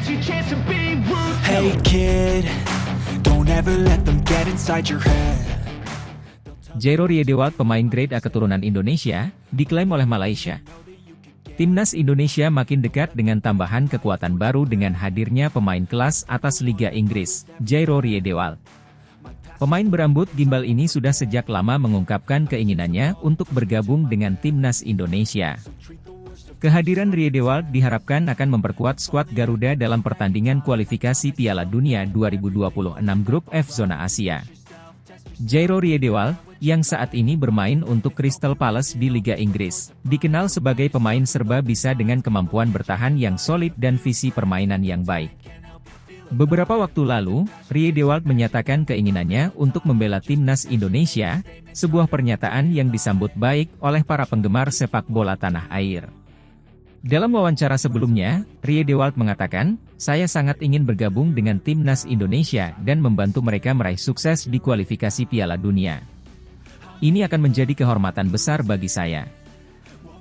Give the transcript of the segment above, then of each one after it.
Hey kid, don't ever let them get inside your head. Jairo Riedewald, pemain Grade A keturunan Indonesia, diklaim oleh Malaysia. Timnas Indonesia makin dekat dengan tambahan kekuatan baru dengan hadirnya pemain kelas atas Liga Inggris, Jairo Riedewald. Pemain berambut gimbal ini sudah sejak lama mengungkapkan keinginannya untuk bergabung dengan Timnas Indonesia. Kehadiran Riedewald diharapkan akan memperkuat skuad Garuda dalam pertandingan kualifikasi Piala Dunia 2026 Grup F Zona Asia. Jairo Riedewald, yang saat ini bermain untuk Crystal Palace di Liga Inggris, dikenal sebagai pemain serba bisa dengan kemampuan bertahan yang solid dan visi permainan yang baik. Beberapa waktu lalu, Riedewald menyatakan keinginannya untuk membela Timnas Indonesia, sebuah pernyataan yang disambut baik oleh para penggemar sepak bola tanah air. Dalam wawancara sebelumnya, Riedewald mengatakan, "Saya sangat ingin bergabung dengan Timnas Indonesia dan membantu mereka meraih sukses di kualifikasi Piala Dunia. Ini akan menjadi kehormatan besar bagi saya."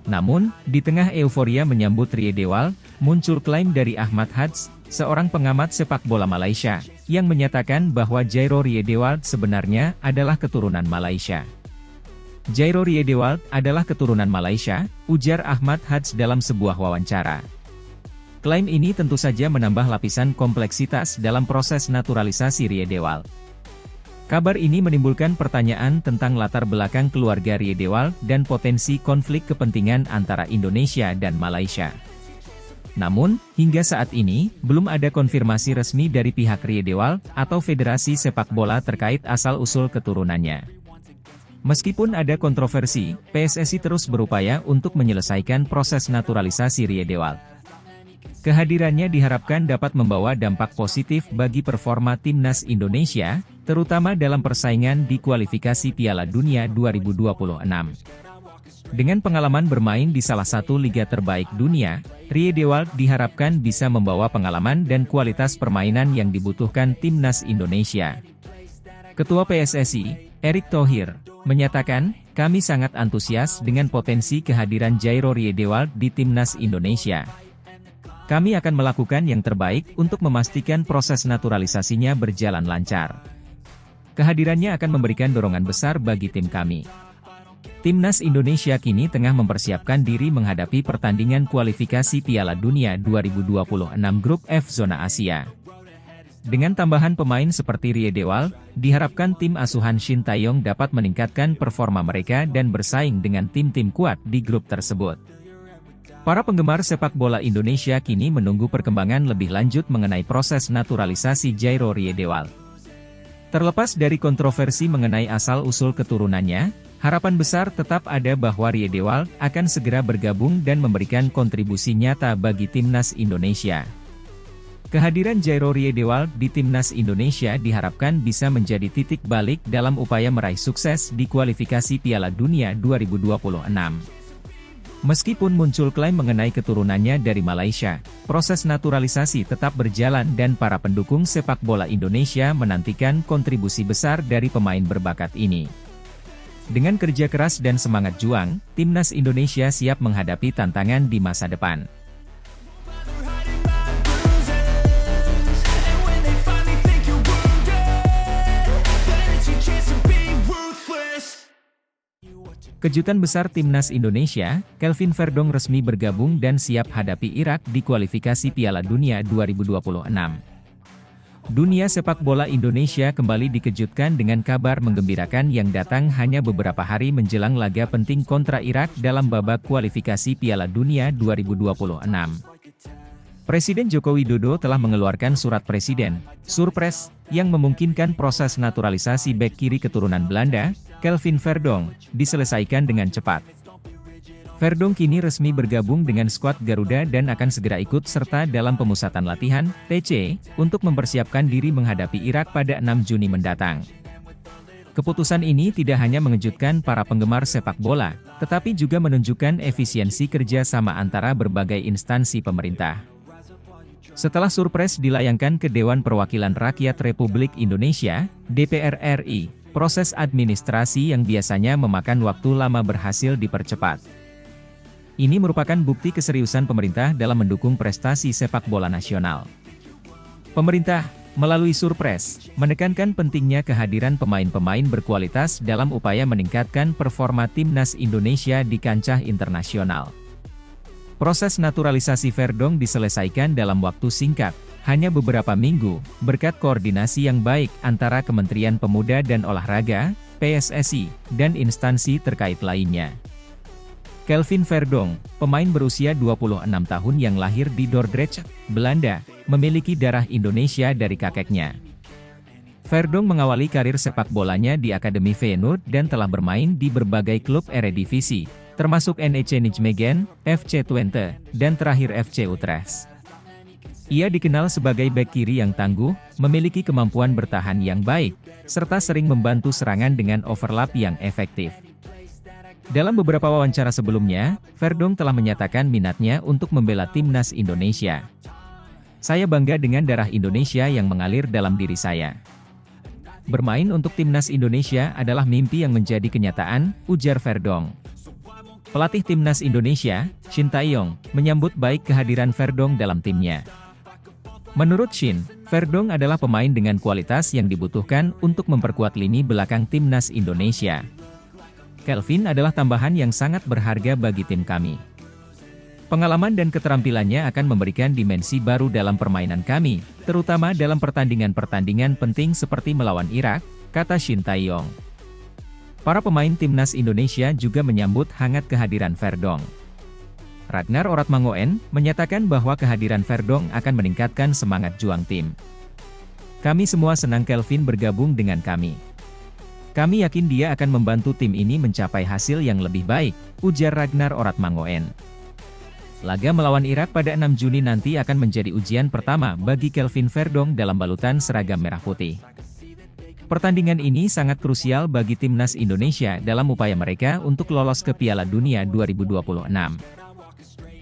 Namun, di tengah euforia menyambut Riedewald, muncul klaim dari Ahmad Hadz, seorang pengamat sepak bola Malaysia, yang menyatakan bahwa Jairo Riedewald sebenarnya adalah keturunan Malaysia. Jairo Riedewald adalah keturunan Malaysia, ujar Ahmad Hadz dalam sebuah wawancara. Klaim ini tentu saja menambah lapisan kompleksitas dalam proses naturalisasi Riedewald. Kabar ini menimbulkan pertanyaan tentang latar belakang keluarga Riedewald dan potensi konflik kepentingan antara Indonesia dan Malaysia. Namun, hingga saat ini, belum ada konfirmasi resmi dari pihak Riedewald atau Federasi Sepak Bola terkait asal-usul keturunannya. Meskipun ada kontroversi, PSSI terus berupaya untuk menyelesaikan proses naturalisasi Riedewald. Kehadirannya diharapkan dapat membawa dampak positif bagi performa Timnas Indonesia, terutama dalam persaingan di kualifikasi Piala Dunia 2026. Dengan pengalaman bermain di salah satu liga terbaik dunia, Riedewald diharapkan bisa membawa pengalaman dan kualitas permainan yang dibutuhkan Timnas Indonesia. Ketua PSSI, Erick Thohir, menyatakan, "Kami sangat antusias dengan potensi kehadiran Jairo Riedewald di Timnas Indonesia. Kami akan melakukan yang terbaik untuk memastikan proses naturalisasinya berjalan lancar. Kehadirannya akan memberikan dorongan besar bagi tim kami." Timnas Indonesia kini tengah mempersiapkan diri menghadapi pertandingan kualifikasi Piala Dunia 2026 Grup F Zona Asia. Dengan tambahan pemain seperti Riedewald, diharapkan tim asuhan Shin Taeyong dapat meningkatkan performa mereka dan bersaing dengan tim-tim kuat di grup tersebut. Para penggemar sepak bola Indonesia kini menunggu perkembangan lebih lanjut mengenai proses naturalisasi Jairo Riedewald. Terlepas dari kontroversi mengenai asal-usul keturunannya, harapan besar tetap ada bahwa Riedewald akan segera bergabung dan memberikan kontribusi nyata bagi Timnas Indonesia. Kehadiran Jairo Riedewald di Timnas Indonesia diharapkan bisa menjadi titik balik dalam upaya meraih sukses di kualifikasi Piala Dunia 2026. Meskipun muncul klaim mengenai keturunannya dari Malaysia, proses naturalisasi tetap berjalan dan para pendukung sepak bola Indonesia menantikan kontribusi besar dari pemain berbakat ini. Dengan kerja keras dan semangat juang, Timnas Indonesia siap menghadapi tantangan di masa depan. Kejutan besar Timnas Indonesia, Kelvin Verdong resmi bergabung dan siap hadapi Irak di kualifikasi Piala Dunia 2026. Dunia sepak bola Indonesia kembali dikejutkan dengan kabar menggembirakan yang datang hanya beberapa hari menjelang laga penting kontra Irak dalam babak kualifikasi Piala Dunia 2026. Presiden Joko Widodo telah mengeluarkan surat presiden, Surpres, yang memungkinkan proses naturalisasi bek kiri keturunan Belanda, Kelvin Verdong, diselesaikan dengan cepat. Verdong kini resmi bergabung dengan skuad Garuda dan akan segera ikut serta dalam pemusatan latihan, TC, untuk mempersiapkan diri menghadapi Irak pada 6 Juni mendatang. Keputusan ini tidak hanya mengejutkan para penggemar sepak bola, tetapi juga menunjukkan efisiensi kerja sama antara berbagai instansi pemerintah. Setelah Surpres dilayangkan ke Dewan Perwakilan Rakyat Republik Indonesia, DPR RI, proses administrasi yang biasanya memakan waktu lama berhasil dipercepat. Ini merupakan bukti keseriusan pemerintah dalam mendukung prestasi sepak bola nasional. Pemerintah, melalui Surpres, menekankan pentingnya kehadiran pemain-pemain berkualitas dalam upaya meningkatkan performa timnas Indonesia di kancah internasional. Proses naturalisasi Verdong diselesaikan dalam waktu singkat, hanya beberapa minggu, berkat koordinasi yang baik antara Kementerian Pemuda dan Olahraga, PSSI, dan instansi terkait lainnya. Kelvin Verdong, pemain berusia 26 tahun yang lahir di Dordrecht, Belanda, memiliki darah Indonesia dari kakeknya. Verdong mengawali karir sepak bolanya di Akademi Feyenoord dan telah bermain di berbagai klub Eredivisie, termasuk NEC Nijmegen, FC Twente, dan terakhir FC Utrecht. Ia dikenal sebagai bek kiri yang tangguh, memiliki kemampuan bertahan yang baik, serta sering membantu serangan dengan overlap yang efektif. Dalam beberapa wawancara sebelumnya, Verdong telah menyatakan minatnya untuk membela timnas Indonesia. Saya bangga dengan darah Indonesia yang mengalir dalam diri saya. Bermain untuk timnas Indonesia adalah mimpi yang menjadi kenyataan, ujar Verdong. Pelatih timnas Indonesia, Shin Tae-yong, menyambut baik kehadiran Verdong dalam timnya. Menurut Shin, Verdong adalah pemain dengan kualitas yang dibutuhkan untuk memperkuat lini belakang timnas Indonesia. Kelvin adalah tambahan yang sangat berharga bagi tim kami. Pengalaman dan keterampilannya akan memberikan dimensi baru dalam permainan kami, terutama dalam pertandingan-pertandingan penting seperti melawan Irak, kata Shin Tae-yong. Para pemain timnas Indonesia juga menyambut hangat kehadiran Verdong. Ragnar Oratmangoen menyatakan bahwa kehadiran Verdong akan meningkatkan semangat juang tim. Kami semua senang Kelvin bergabung dengan kami. Kami yakin dia akan membantu tim ini mencapai hasil yang lebih baik, ujar Ragnar Oratmangoen. Laga melawan Irak pada 6 Juni nanti akan menjadi ujian pertama bagi Kelvin Verdong dalam balutan seragam merah putih. Pertandingan ini sangat krusial bagi timnas Indonesia dalam upaya mereka untuk lolos ke Piala Dunia 2026.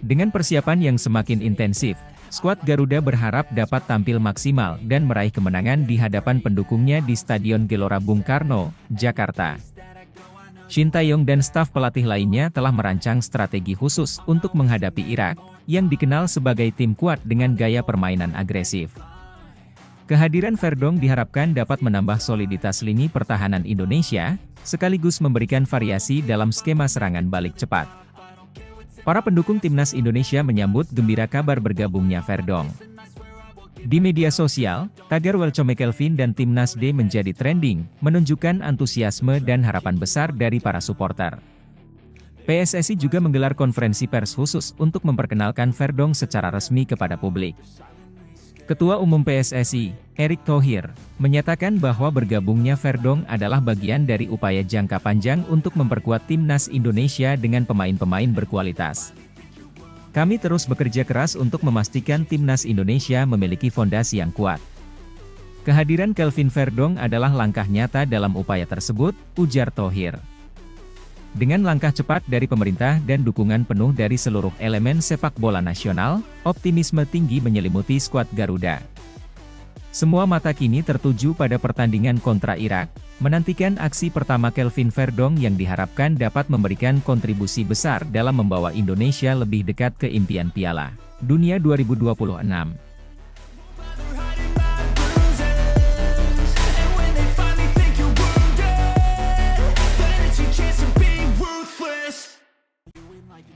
Dengan persiapan yang semakin intensif, skuad Garuda berharap dapat tampil maksimal dan meraih kemenangan di hadapan pendukungnya di Stadion Gelora Bung Karno, Jakarta. Shin Tae-yong dan staf pelatih lainnya telah merancang strategi khusus untuk menghadapi Irak, yang dikenal sebagai tim kuat dengan gaya permainan agresif. Kehadiran Verdong diharapkan dapat menambah soliditas lini pertahanan Indonesia, sekaligus memberikan variasi dalam skema serangan balik cepat. Para pendukung timnas Indonesia menyambut gembira kabar bergabungnya Verdong. Di media sosial, tagar Welcome Kelvin dan Timnas D menjadi trending, menunjukkan antusiasme dan harapan besar dari para supporter. PSSI juga menggelar konferensi pers khusus untuk memperkenalkan Verdong secara resmi kepada publik. Ketua Umum PSSI, Erick Thohir, menyatakan bahwa bergabungnya Verdong adalah bagian dari upaya jangka panjang untuk memperkuat timnas Indonesia dengan pemain-pemain berkualitas. Kami terus bekerja keras untuk memastikan timnas Indonesia memiliki fondasi yang kuat. Kehadiran Kelvin Verdong adalah langkah nyata dalam upaya tersebut, ujar Thohir. Dengan langkah cepat dari pemerintah dan dukungan penuh dari seluruh elemen sepak bola nasional, optimisme tinggi menyelimuti skuad Garuda. Semua mata kini tertuju pada pertandingan kontra Irak, menantikan aksi pertama Kelvin Verdong yang diharapkan dapat memberikan kontribusi besar dalam membawa Indonesia lebih dekat ke impian Piala Dunia 2026.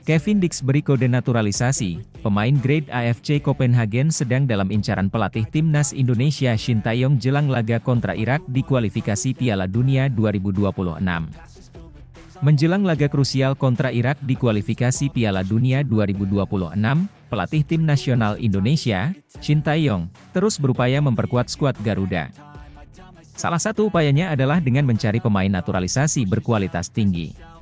Kevin Dix beri kode naturalisasi. Pemain grade AFC Copenhagen sedang dalam incaran pelatih timnas Indonesia Shin Tae-yong jelang laga kontra Irak di kualifikasi Piala Dunia 2026. Menjelang laga krusial kontra Irak di kualifikasi Piala Dunia 2026, pelatih tim nasional Indonesia, Shin Tae-yong, terus berupaya memperkuat skuad Garuda. Salah satu upayanya adalah dengan mencari pemain naturalisasi berkualitas tinggi.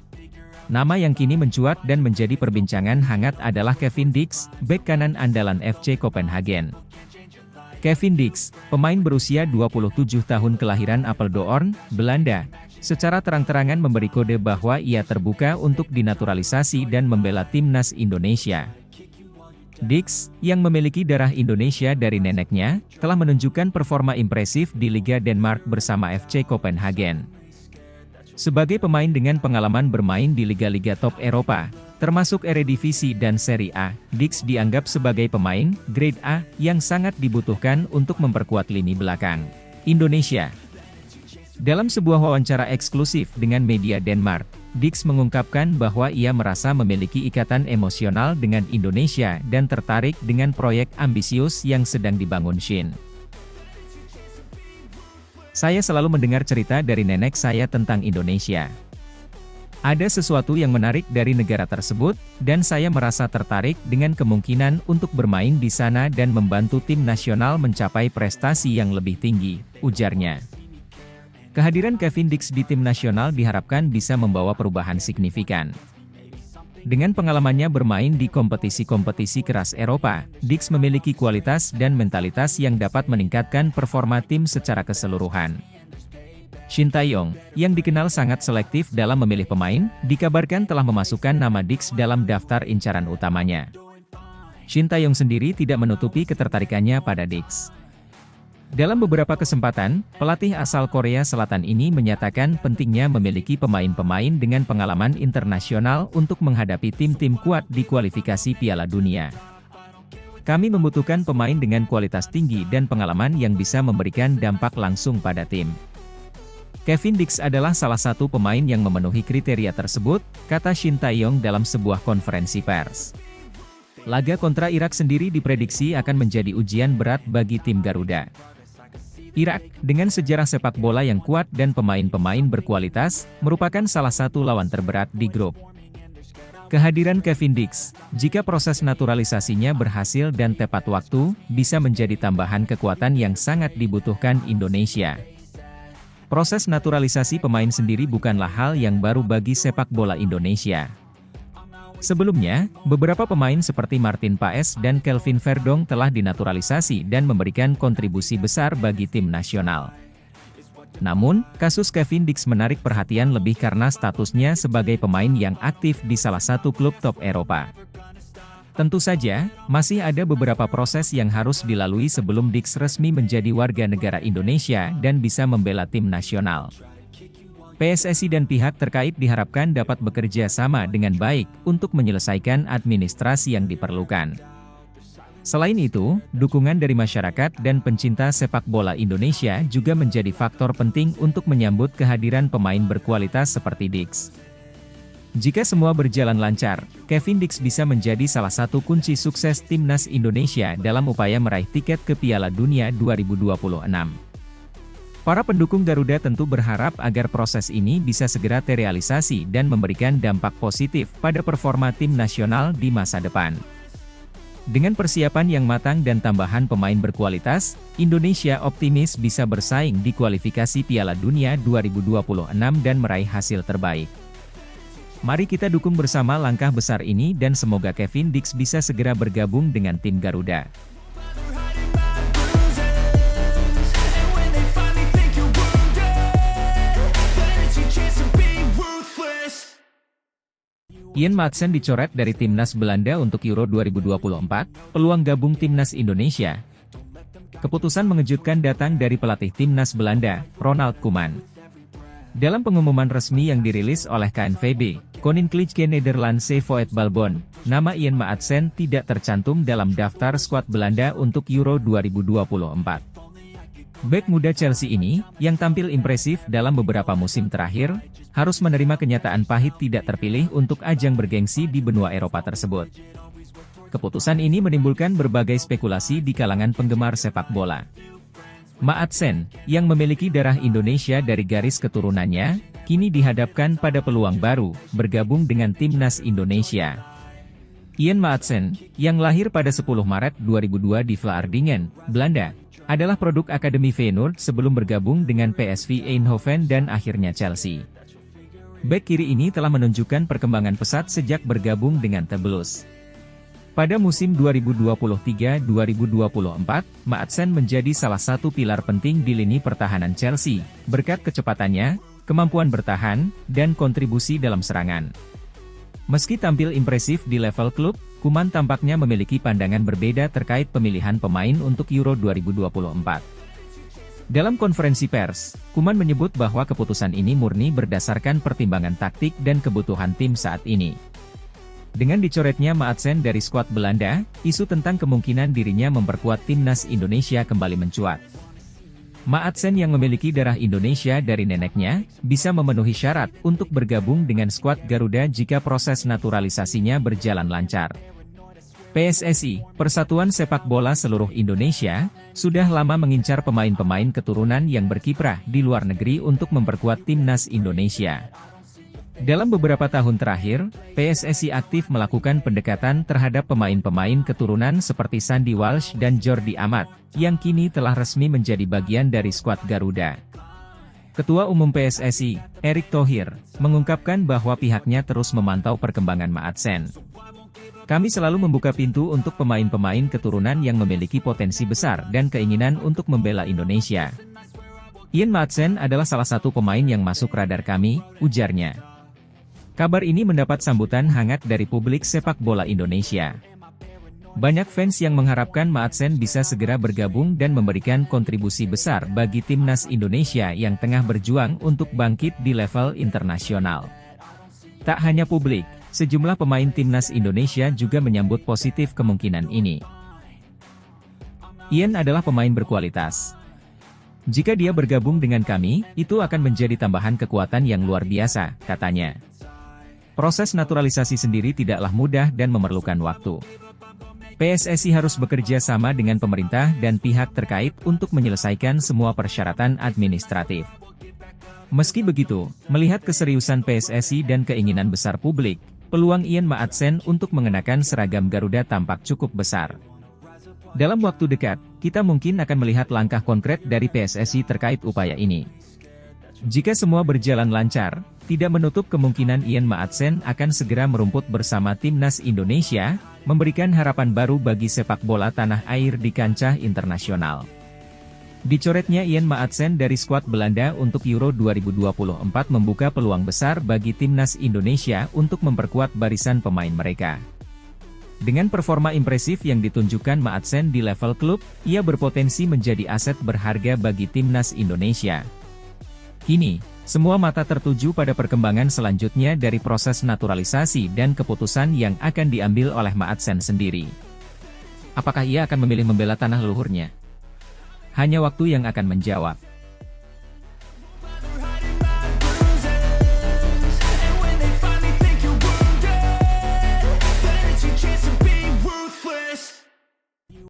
Nama yang kini mencuat dan menjadi perbincangan hangat adalah Kevin Dix, bek kanan andalan FC Copenhagen. Kevin Dix, pemain berusia 27 tahun kelahiran Apeldoorn, Belanda, secara terang-terangan memberi kode bahwa ia terbuka untuk dinaturalisasi dan membela timnas Indonesia. Dix, yang memiliki darah Indonesia dari neneknya, telah menunjukkan performa impresif di Liga Denmark bersama FC Copenhagen. Sebagai pemain dengan pengalaman bermain di liga-liga top Eropa, termasuk Eredivisie dan Serie A, Dix dianggap sebagai pemain grade A yang sangat dibutuhkan untuk memperkuat lini belakang Indonesia. Dalam sebuah wawancara eksklusif dengan media Denmark, Dix mengungkapkan bahwa ia merasa memiliki ikatan emosional dengan Indonesia dan tertarik dengan proyek ambisius yang sedang dibangun Shin. Saya selalu mendengar cerita dari nenek saya tentang Indonesia. Ada sesuatu yang menarik dari negara tersebut, dan saya merasa tertarik dengan kemungkinan untuk bermain di sana dan membantu tim nasional mencapai prestasi yang lebih tinggi, ujarnya. Kehadiran Kevin Dix di tim nasional diharapkan bisa membawa perubahan signifikan. Dengan pengalamannya bermain di kompetisi-kompetisi keras Eropa, Dix memiliki kualitas dan mentalitas yang dapat meningkatkan performa tim secara keseluruhan. Shin Tae-yong, yang dikenal sangat selektif dalam memilih pemain, dikabarkan telah memasukkan nama Dix dalam daftar incaran utamanya. Shin Tae-yong sendiri tidak menutupi ketertarikannya pada Dix. Dalam beberapa kesempatan, pelatih asal Korea Selatan ini menyatakan pentingnya memiliki pemain-pemain dengan pengalaman internasional untuk menghadapi tim-tim kuat di kualifikasi Piala Dunia. Kami membutuhkan pemain dengan kualitas tinggi dan pengalaman yang bisa memberikan dampak langsung pada tim. Kevin Dix adalah salah satu pemain yang memenuhi kriteria tersebut, kata Shin Tae-yong dalam sebuah konferensi pers. Laga kontra Irak sendiri diprediksi akan menjadi ujian berat bagi tim Garuda. Irak, dengan sejarah sepak bola yang kuat dan pemain-pemain berkualitas, merupakan salah satu lawan terberat di grup. Kehadiran Kevin Dix, jika proses naturalisasinya berhasil dan tepat waktu, bisa menjadi tambahan kekuatan yang sangat dibutuhkan Indonesia. Proses naturalisasi pemain sendiri bukanlah hal yang baru bagi sepak bola Indonesia. Sebelumnya, beberapa pemain seperti Martin Paes dan Kelvin Verdong telah dinaturalisasi dan memberikan kontribusi besar bagi tim nasional. Namun, kasus Kevin Dix menarik perhatian lebih karena statusnya sebagai pemain yang aktif di salah satu klub top Eropa. Tentu saja, masih ada beberapa proses yang harus dilalui sebelum Dix resmi menjadi warga negara Indonesia dan bisa membela tim nasional. PSSI dan pihak terkait diharapkan dapat bekerja sama dengan baik untuk menyelesaikan administrasi yang diperlukan. Selain itu, dukungan dari masyarakat dan pencinta sepak bola Indonesia juga menjadi faktor penting untuk menyambut kehadiran pemain berkualitas seperti Dix. Jika semua berjalan lancar, Kevin Dix bisa menjadi salah satu kunci sukses timnas Indonesia dalam upaya meraih tiket ke Piala Dunia 2026. Para pendukung Garuda tentu berharap agar proses ini bisa segera terrealisasi dan memberikan dampak positif pada performa tim nasional di masa depan. Dengan persiapan yang matang dan tambahan pemain berkualitas, Indonesia optimis bisa bersaing di kualifikasi Piala Dunia 2026 dan meraih hasil terbaik. Mari kita dukung bersama langkah besar ini dan semoga Kevin Dix bisa segera bergabung dengan tim Garuda. Ian Maatsen dicoret dari timnas Belanda untuk Euro 2024, peluang gabung timnas Indonesia. Keputusan mengejutkan datang dari pelatih timnas Belanda, Ronald Koeman. Dalam pengumuman resmi yang dirilis oleh KNVB, Koninklijke Nederlandse Voetbalbond, nama Ian Maatsen tidak tercantum dalam daftar skuad Belanda untuk Euro 2024. Bek muda Chelsea ini, yang tampil impresif dalam beberapa musim terakhir, harus menerima kenyataan pahit tidak terpilih untuk ajang bergengsi di benua Eropa tersebut. Keputusan ini menimbulkan berbagai spekulasi di kalangan penggemar sepak bola. Maatsen, yang memiliki darah Indonesia dari garis keturunannya, kini dihadapkan pada peluang baru, bergabung dengan timnas Indonesia. Ian Maatsen, yang lahir pada 10 Maret 2002 di Vlaardingen, Belanda, adalah produk Akademi Feyenoord sebelum bergabung dengan PSV Eindhoven dan akhirnya Chelsea. Bek kiri ini telah menunjukkan perkembangan pesat sejak bergabung dengan The Blues. Pada musim 2023-2024, Maatsen menjadi salah satu pilar penting di lini pertahanan Chelsea, berkat kecepatannya, kemampuan bertahan, dan kontribusi dalam serangan. Meski tampil impresif di level klub, Koeman tampaknya memiliki pandangan berbeda terkait pemilihan pemain untuk Euro 2024. Dalam konferensi pers, Koeman menyebut bahwa keputusan ini murni berdasarkan pertimbangan taktik dan kebutuhan tim saat ini. Dengan dicoretnya Maatsen dari skuad Belanda, isu tentang kemungkinan dirinya memperkuat timnas Indonesia kembali mencuat. Maatsen yang memiliki darah Indonesia dari neneknya, bisa memenuhi syarat untuk bergabung dengan skuad Garuda jika proses naturalisasinya berjalan lancar. PSSI, Persatuan Sepak Bola Seluruh Indonesia, sudah lama mengincar pemain-pemain keturunan yang berkiprah di luar negeri untuk memperkuat timnas Indonesia. Dalam beberapa tahun terakhir, PSSI aktif melakukan pendekatan terhadap pemain-pemain keturunan seperti Sandy Walsh dan Jordi Amat, yang kini telah resmi menjadi bagian dari skuad Garuda. Ketua Umum PSSI, Erick Thohir, mengungkapkan bahwa pihaknya terus memantau perkembangan Maatsen. Kami selalu membuka pintu untuk pemain-pemain keturunan yang memiliki potensi besar dan keinginan untuk membela Indonesia. Ian Maatsen adalah salah satu pemain yang masuk radar kami, ujarnya. Kabar ini mendapat sambutan hangat dari publik sepak bola Indonesia. Banyak fans yang mengharapkan Maatsen bisa segera bergabung dan memberikan kontribusi besar bagi timnas Indonesia yang tengah berjuang untuk bangkit di level internasional. Tak hanya publik, sejumlah pemain timnas Indonesia juga menyambut positif kemungkinan ini. Ian adalah pemain berkualitas. Jika dia bergabung dengan kami, itu akan menjadi tambahan kekuatan yang luar biasa, katanya. Proses naturalisasi sendiri tidaklah mudah dan memerlukan waktu. PSSI harus bekerja sama dengan pemerintah dan pihak terkait untuk menyelesaikan semua persyaratan administratif. Meski begitu, melihat keseriusan PSSI dan keinginan besar publik, peluang Ian Maatsen untuk mengenakan seragam Garuda tampak cukup besar. Dalam waktu dekat, kita mungkin akan melihat langkah konkret dari PSSI terkait upaya ini. Jika semua berjalan lancar, tidak menutup kemungkinan Ian Maatsen akan segera merumput bersama timnas Indonesia, memberikan harapan baru bagi sepak bola tanah air di kancah internasional. Dicoretnya Ian Maatsen dari skuad Belanda untuk Euro 2024 membuka peluang besar bagi timnas Indonesia untuk memperkuat barisan pemain mereka. Dengan performa impresif yang ditunjukkan Maatsen di level klub, ia berpotensi menjadi aset berharga bagi timnas Indonesia. Kini, semua mata tertuju pada perkembangan selanjutnya dari proses naturalisasi dan keputusan yang akan diambil oleh Maatsen sendiri. Apakah ia akan memilih membela tanah leluhurnya? Hanya waktu yang akan menjawab.